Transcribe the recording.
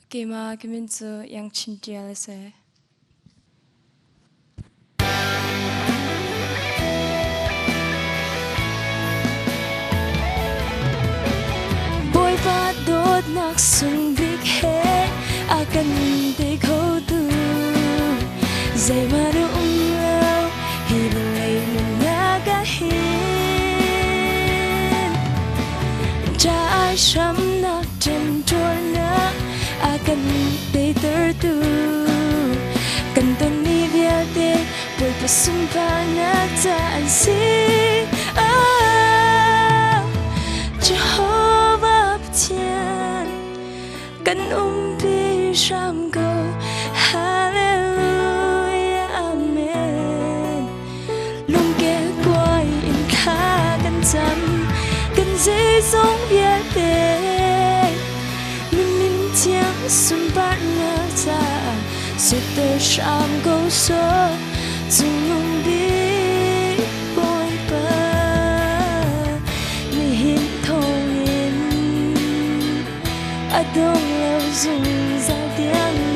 Kema keminzu yang chintia lese. Boy ba dot nak sung big he akan te kho tu zai maru unglau hi lay na ga hin cha ai sham nak jem trôi na akan te ter tu kan ton ni bia te boy pa sum pa na ta an si Jehovah Tian kan bi sham go hallelujah amen lung ke quay in kha kan cham kan dễ giống bia te min min tiang sum pa na ta sự te sham go so chung lung bi boy pa adong lâu dùng ra tiếng